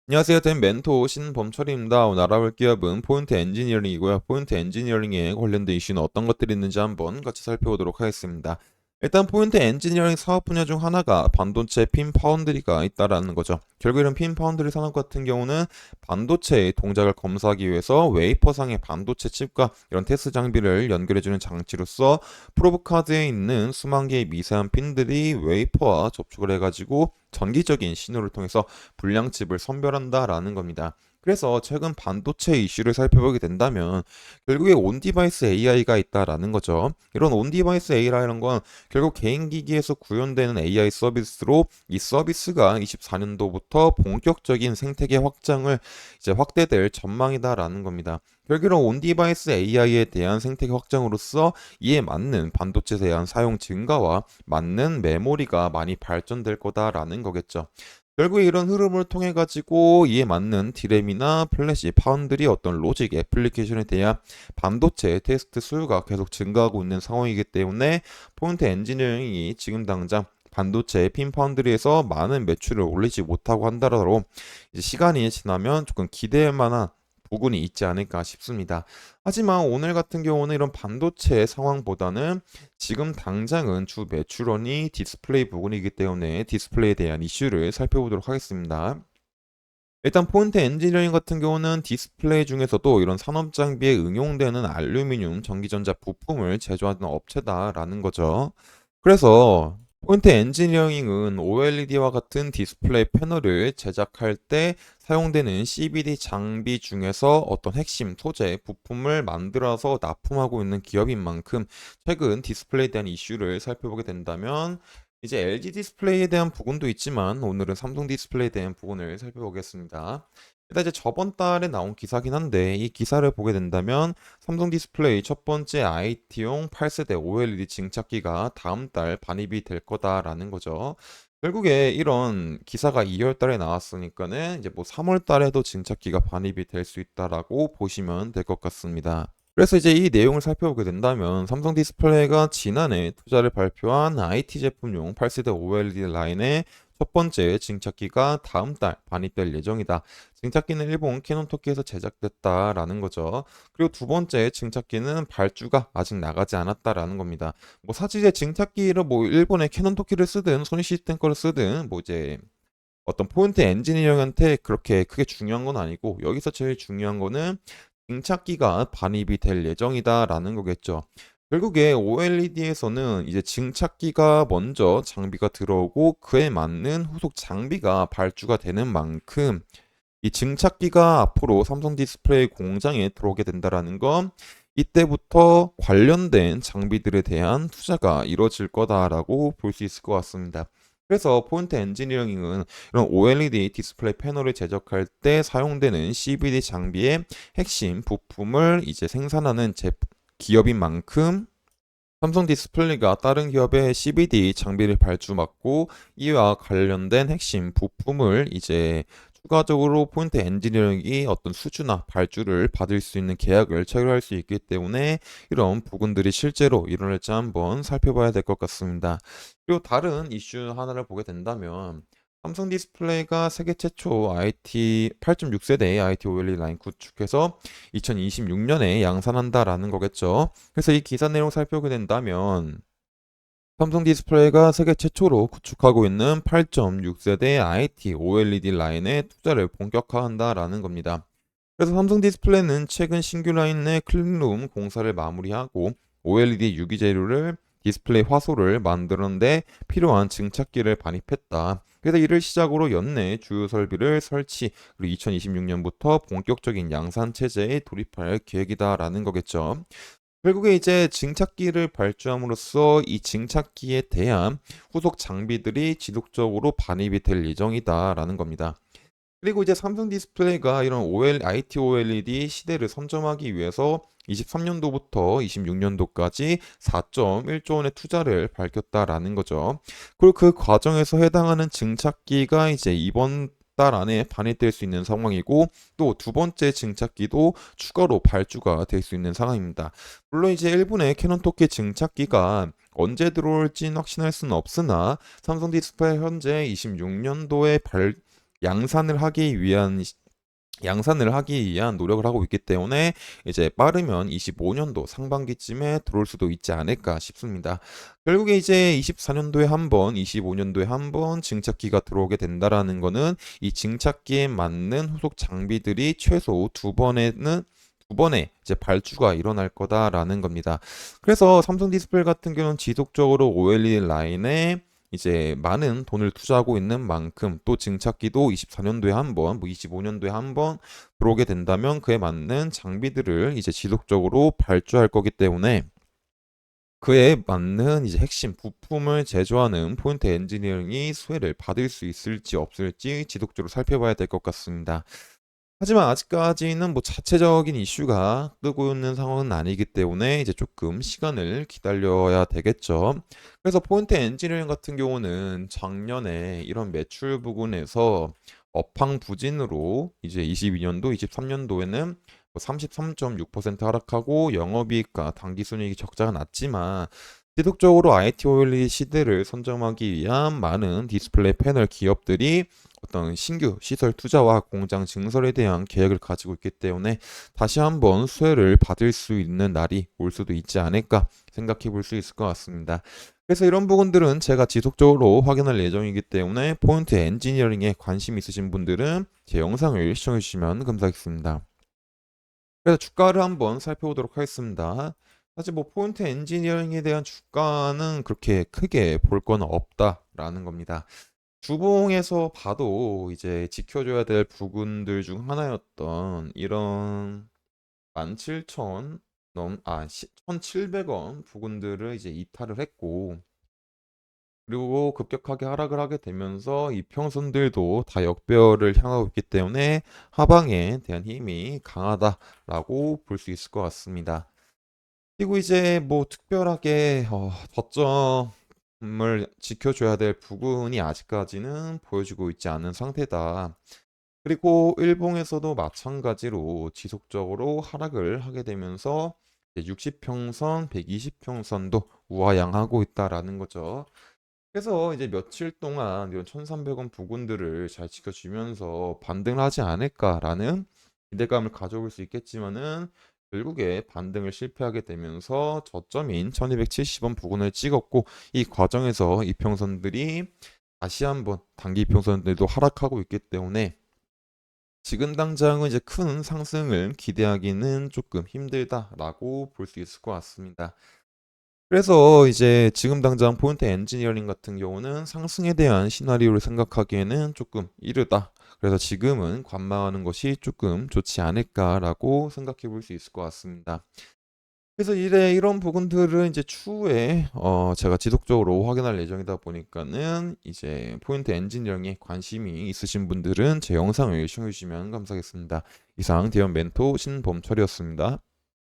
안녕하세요. 된 멘토 신범철입니다. 오늘 알아볼 기업은 포인트 엔지니어링이고요. 포인트 엔지니어링에 관련된 이슈는 어떤 것들이 있는지 한번 같이 살펴보도록 하겠습니다. 일단 포인트 엔지니어링 사업 분야 중 하나가 반도체 핀 파운드리가 있다라는 거죠. 결국 이런 핀 파운드리 산업 같은 경우는 반도체의 동작을 검사하기 위해서 웨이퍼상의 반도체 칩과 이런 테스트 장비를 연결해주는 장치로서 프로브 카드에 있는 수만 개의 미세한 핀들이 웨이퍼와 접촉을 해가지고 전기적인 신호를 통해서 불량칩을 선별한다라는 겁니다. 그래서 최근 반도체 이슈를 살펴보게 된다면 결국에 온디바이스 AI가 있다라는 거죠. 이런 온디바이스 AI라는 건 결국 개인 기기에서 구현되는 AI 서비스로 이 서비스가 24년도부터 본격적인 생태계 확장을 이제 확대될 전망이다라는 겁니다. 결국은 온디바이스 AI에 대한 생태계 확장으로서 이에 맞는 반도체에 대한 사용 증가와 맞는 메모리가 많이 발전될 거다라는 거겠죠. 결국에 이런 흐름을 통해 가지고 이에 맞는 디램이나 플래시, 파운드리 어떤 로직 애플리케이션에 대한 반도체 테스트 수요가 계속 증가하고 있는 상황이기 때문에 포인트 엔지니어링이 지금 당장 반도체 핀 파운드리에서 많은 매출을 올리지 못하고 한다더라도 이제 시간이 지나면 조금 기대할 만한 부분이 있지 않을까 싶습니다. 하지만 오늘 같은 경우는 이런 반도체 상황보다는 지금 당장은 주 매출원이 디스플레이 부분이기 때문에 디스플레이에 대한 이슈를 살펴보도록 하겠습니다. 일단 포인트 엔지니어링 같은 경우는 디스플레이 중에서도 이런 산업 장비에 응용되는 알루미늄 전기전자 부품을 제조하는 업체다라는 거죠. 그래서 포인트 엔지니어링은 OLED와 같은 디스플레이 패널을 제작할 때 사용되는 CBD 장비 중에서 어떤 핵심 소재 부품을 만들어서 납품하고 있는 기업인 만큼 최근 디스플레이에 대한 이슈를 살펴보게 된다면 이제 LG 디스플레이에 대한 부분도 있지만 오늘은 삼성 디스플레이에 대한 부분을 살펴보겠습니다. 일단 이제 저번 달에 나온 기사긴 한데 이 기사를 보게 된다면 삼성 디스플레이 첫 번째 IT용 8세대 OLED 증착기가 다음 달 반입이 될 거다라는 거죠. 결국에 이런 기사가 2월 달에 나왔으니까는 이제 뭐 3월 달에도 증착기가 반입이 될 수 있다라고 보시면 될 것 같습니다. 그래서 이제 이 내용을 살펴보게 된다면 삼성 디스플레이가 지난해 투자를 발표한 IT 제품용 8세대 OLED 라인의 첫 번째 증착기가 다음 달 반입될 예정이다. 증착기는 일본 캐논토키에서 제작됐다라는 거죠. 그리고 두 번째 증착기는 발주가 아직 나가지 않았다라는 겁니다. 뭐 사실 이제 증착기를 뭐 일본의 캐논토키를 쓰든 소니 시스템 거를 쓰든 뭐 이제 어떤 포인트 엔지니어링한테 그렇게 크게 중요한 건 아니고 여기서 제일 중요한 거는 증착기가 반입이 될 예정이다라는 거겠죠. 결국에 OLED에서는 이제 증착기가 먼저 장비가 들어오고 그에 맞는 후속 장비가 발주가 되는 만큼 이 증착기가 앞으로 삼성 디스플레이 공장에 들어오게 된다라는 건 이때부터 관련된 장비들에 대한 투자가 이루어질 거다라고 볼 수 있을 것 같습니다. 그래서 포인트 엔지니어링은 이런 OLED 디스플레이 패널을 제작할 때 사용되는 CVD 장비의 핵심 부품을 이제 생산하는 기업인 만큼 삼성 디스플레이가 다른 기업의 CVD 장비를 발주 맡고 이와 관련된 핵심 부품을 이제 추가적으로 포인트 엔지니어링이 어떤 수주나 발주를 받을 수 있는 계약을 체결할 수 있기 때문에 이런 부분들이 실제로 일어날지 한번 살펴봐야 될 것 같습니다. 그리고 다른 이슈 하나를 보게 된다면 삼성 디스플레이가 세계 최초 IT 8.6세대 IT OLED 라인 구축해서 2026년에 양산한다라는 거겠죠. 그래서 이 기사 내용 살펴보게 된다면 삼성 디스플레이가 세계 최초로 구축하고 있는 8.6세대 IT OLED 라인에 투자를 본격화한다라는 겁니다. 그래서 삼성 디스플레이는 최근 신규 라인 내 클린룸 공사를 마무리하고 OLED 유기 재료를 디스플레이 화소를 만드는데 필요한 증착기를 반입했다. 그래서 이를 시작으로 연내 주요 설비를 설치, 그리고 2026년부터 본격적인 양산 체제에 돌입할 계획이다라는 거겠죠. 결국에 이제 증착기를 발주함으로써 이 증착기에 대한 후속 장비들이 지속적으로 반입이 될 예정이다라는 겁니다. 그리고 이제 삼성 디스플레이가 이런 IT OLED 시대를 선점하기 위해서 23년도부터 26년도까지 4.1조 원의 투자를 밝혔다라는 거죠. 그리고 그 과정에서 해당하는 증착기가 이제 이번 달 안에 반입될 수 있는 상황이고 또 두 번째 증착기도 추가로 발주가 될 수 있는 상황입니다. 물론 이제 일본의 캐논 토키 증착기가 언제 들어올지는 확신할 수는 없으나 삼성 디스플레이 현재 26년도에 양산을 하기 위한 노력을 하고 있기 때문에 이제 빠르면 25년도 상반기쯤에 들어올 수도 있지 않을까 싶습니다. 결국에 이제 24년도에 한 번, 25년도에 한 번 증착기가 들어오게 된다라는 거는 이 증착기에 맞는 후속 장비들이 최소 두 번의 이제 발주가 일어날 거다라는 겁니다. 그래서 삼성 디스플레이 같은 경우는 지속적으로 OLED 라인에 이제 많은 돈을 투자하고 있는 만큼 또 증착기도 24년도에 한 번, 뭐 25년도에 한 번 들어오게 된다면 그에 맞는 장비들을 이제 지속적으로 발주할 거기 때문에 그에 맞는 이제 핵심 부품을 제조하는 포인트 엔지니어링이 수혜를 받을 수 있을지 없을지 지속적으로 살펴봐야 될 것 같습니다. 하지만 아직까지는 뭐 자체적인 이슈가 뜨고 있는 상황은 아니기 때문에 이제 조금 시간을 기다려야 되겠죠. 그래서 포인트 엔지니어링 같은 경우는 작년에 이런 매출 부분에서 업황 부진으로 이제 22년도, 23년도에는 33.6% 하락하고 영업이익과 당기순이익이 적자가 났지만 지속적으로 IT OLED 시대를 선점하기 위한 많은 디스플레이 패널 기업들이 어떤 신규 시설 투자와 공장 증설에 대한 계획을 가지고 있기 때문에 다시 한번 수혜를 받을 수 있는 날이 올 수도 있지 않을까 생각해 볼 수 있을 것 같습니다. 그래서 이런 부분들은 제가 지속적으로 확인할 예정이기 때문에 포인트 엔지니어링에 관심 있으신 분들은 제 영상을 시청해 주시면 감사하겠습니다. 그래서 주가를 한번 살펴보도록 하겠습니다. 사실 뭐 포인트 엔지니어링에 대한 주가는 그렇게 크게 볼 건 없다라는 겁니다. 주봉에서 봐도 이제 지켜줘야 될 부분들 중 하나였던 이런 17,000 1,700원 부분들을 이제 이탈을 했고 그리고 급격하게 하락을 하게 되면서 이평선들도 다 역배열을 향하고 있기 때문에 하방에 대한 힘이 강하다라고 볼 수 있을 것 같습니다. 그리고 이제 뭐 특별하게 저점을 지켜줘야 될 부분이 아직까지는 보여주고 있지 않은 상태다. 그리고 일봉에서도 마찬가지로 지속적으로 하락을 하게 되면서 60평선, 120평선도 우하향하고 있다라는 거죠. 그래서 이제 며칠 동안 이런 1,300원 부근들을 잘 지켜주면서 반등을 하지 않을까라는 기대감을 가져볼 수 있겠지만은 결국에 반등을 실패하게 되면서 저점인 1,270원 부근을 찍었고 이 과정에서 이평선들이 다시 한번 단기 이평선들도 하락하고 있기 때문에 지금 당장은 이제 큰 상승을 기대하기는 조금 힘들다라고 볼 수 있을 것 같습니다. 그래서 이제 지금 당장 포인트 엔지니어링 같은 경우는 상승에 대한 시나리오를 생각하기에는 조금 이르다. 그래서 지금은 관망하는 것이 조금 좋지 않을까라고 생각해 볼 수 있을 것 같습니다. 그래서 이런 부분들은 이제 추후에 제가 지속적으로 확인할 예정이다 보니까는 이제 포인트 엔지니어링에 관심이 있으신 분들은 제 영상을 시청해 주시면 감사하겠습니다. 이상 대형 멘토 신범철이었습니다.